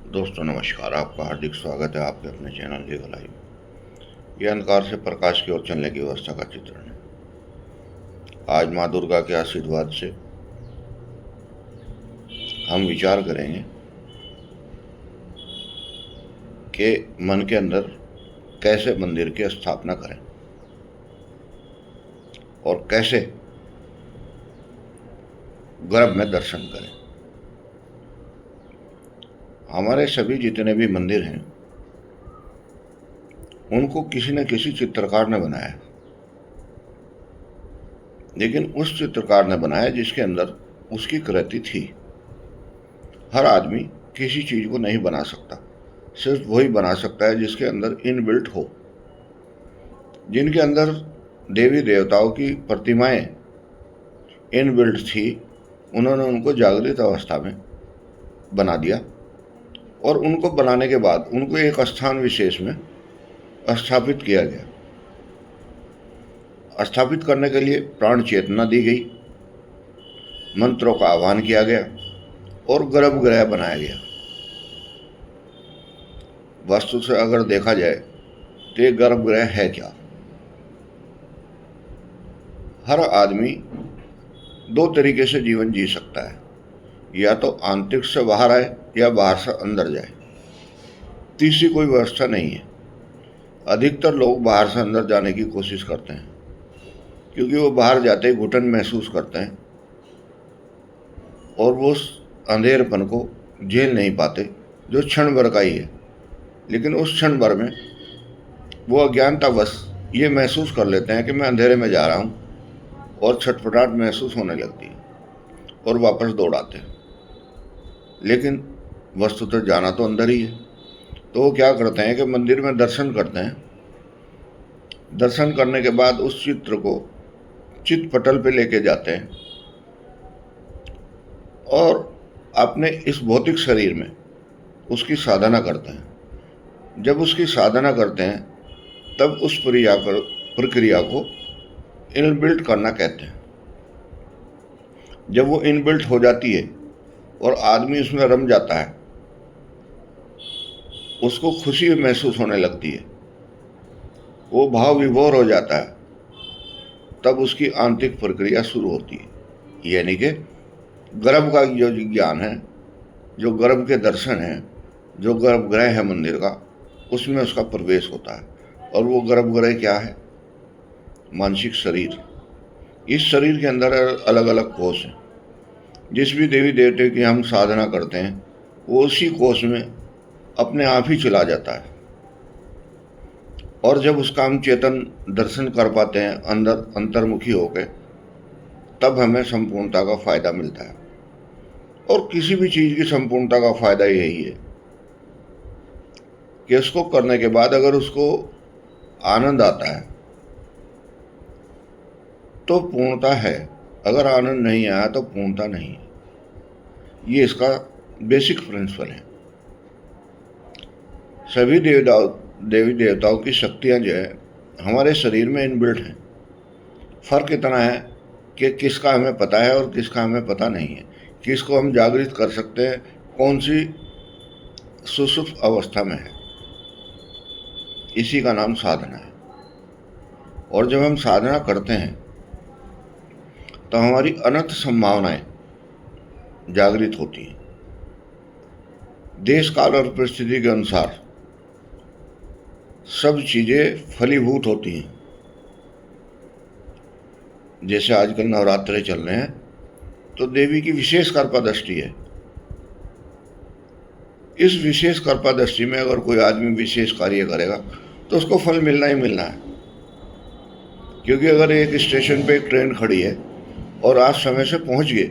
दोस्तों नमस्कार। आपका हार्दिक स्वागत है आपके अपने चैनल लीगल लाइव। यह अंधकार से प्रकाश की ओर चलने की व्यवस्था का चित्रण है। आज माँ दुर्गा के आशीर्वाद से हम विचार करेंगे कि मन के अंदर कैसे मंदिर की स्थापना करें और कैसे गर्भ में दर्शन करें। हमारे सभी जितने भी मंदिर हैं उनको किसी न किसी चित्रकार ने बनाया, लेकिन उस चित्रकार ने बनाया जिसके अंदर उसकी कृति थी। हर आदमी किसी चीज को नहीं बना सकता, सिर्फ वही बना सकता है जिसके अंदर इनबिल्ट हो। जिनके अंदर देवी देवताओं की प्रतिमाएं इनबिल्ट थी, उन्होंने उनको जागृत अवस्था में बना दिया और उनको बनाने के बाद उनको एक स्थान विशेष में स्थापित किया गया। स्थापित करने के लिए प्राण चेतना दी गई, मंत्रों का आह्वान किया गया और गर्भगृह बनाया गया। वस्तु से अगर देखा जाए तो ये गर्भगृह है क्या? हर आदमी दो तरीके से जीवन जी सकता है, या तो आंतरिक से बाहर आए या बाहर से अंदर जाए। तीसरी कोई व्यवस्था नहीं है। अधिकतर लोग बाहर से अंदर जाने की कोशिश करते हैं, क्योंकि वो बाहर जाते ही घुटन महसूस करते हैं और वो उस अंधेरपन को झेल नहीं पाते जो क्षण भर का ही है। लेकिन उस क्षण भर में वो अज्ञानतावश ये महसूस कर लेते हैं कि मैं अंधेरे में जा रहा हूँ, और छटपटाहट महसूस होने लगती है और वापस दौड़ आते हैं। लेकिन वस्तुतः जाना तो अंदर ही है। तो वो क्या करते हैं कि मंदिर में दर्शन करते हैं। दर्शन करने के बाद उस चित्र को चित्रपटल पे लेके जाते हैं और अपने इस भौतिक शरीर में उसकी साधना करते हैं। जब उसकी साधना करते हैं तब उस प्रक्रिया को इनबिल्ट करना कहते हैं। जब वो इनबिल्ट हो जाती है और आदमी उसमें रम जाता है, उसको खुशी महसूस होने लगती है, वो भाव विभोर हो जाता है, तब उसकी आंतरिक प्रक्रिया शुरू होती है। यानी कि गर्भ का जो ज्ञान है, जो गर्भ के दर्शन है, जो गर्भगृह है मंदिर का, उसमें उसका प्रवेश होता है। और वो गर्भगृह क्या है? मानसिक शरीर। इस शरीर के अंदर अलग अलग कोष हैं। जिस भी देवी देवते की हम साधना करते हैं वो उसी कोष में अपने आप ही चला जाता है, और जब उसका हम चेतन दर्शन कर पाते हैं अंदर अंतर्मुखी होकर, तब हमें संपूर्णता का फायदा मिलता है। और किसी भी चीज की संपूर्णता का फायदा यही है कि उसको करने के बाद अगर उसको आनंद आता है तो पूर्णता है, अगर आनंद नहीं आया तो पूर्णता नहीं है। ये इसका बेसिक प्रिंसिपल है। सभी देवी देवताओं की शक्तियां जो है हमारे शरीर में इनबिल्ट हैं। फर्क इतना है कि किसका हमें पता है और किसका हमें पता नहीं है। किसको हम जागृत कर सकते हैं, कौन सी सुषुप्त अवस्था में है। इसी का नाम साधना है। और जब हम साधना करते हैं तो हमारी अनंत संभावनाएं जागृत होती हैं। देश काल और परिस्थिति के अनुसार सब चीजें फलीभूत होती हैं। जैसे आजकल नवरात्रे चल रहे हैं तो देवी की विशेष कृपा दृष्टि है। इस विशेष कृपा दृष्टि में अगर कोई आदमी विशेष कार्य करेगा तो उसको फल मिलना ही मिलना है। क्योंकि अगर एक स्टेशन पे एक ट्रेन खड़ी है और आप समय से पहुंच गए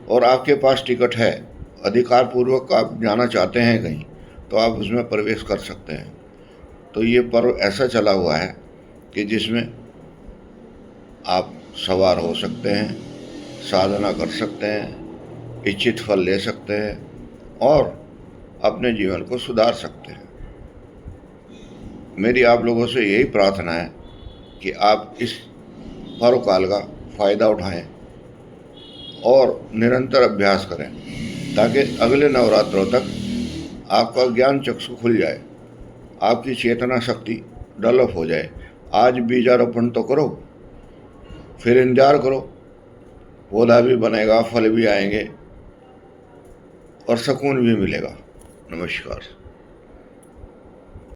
और आपके पास टिकट है, अधिकार पूर्वक आप जाना चाहते हैं कहीं, तो आप उसमें प्रवेश कर सकते हैं। तो ये पर्व ऐसा चला हुआ है कि जिसमें आप सवार हो सकते हैं, साधना कर सकते हैं, इच्छित फल ले सकते हैं और अपने जीवन को सुधार सकते हैं। मेरी आप लोगों से यही प्रार्थना है कि आप इस पर्व काल का फायदा उठाएं और निरंतर अभ्यास करें, ताकि अगले नवरात्रों तक आपका ज्ञान चक्षु खुल जाए, आपकी चेतना शक्ति डेवलप हो जाए। आज बीजारोपण तो करो, फिर इंतजार करो, पौधा भी बनेगा, फल भी आएंगे और सुकून भी मिलेगा। नमस्कार।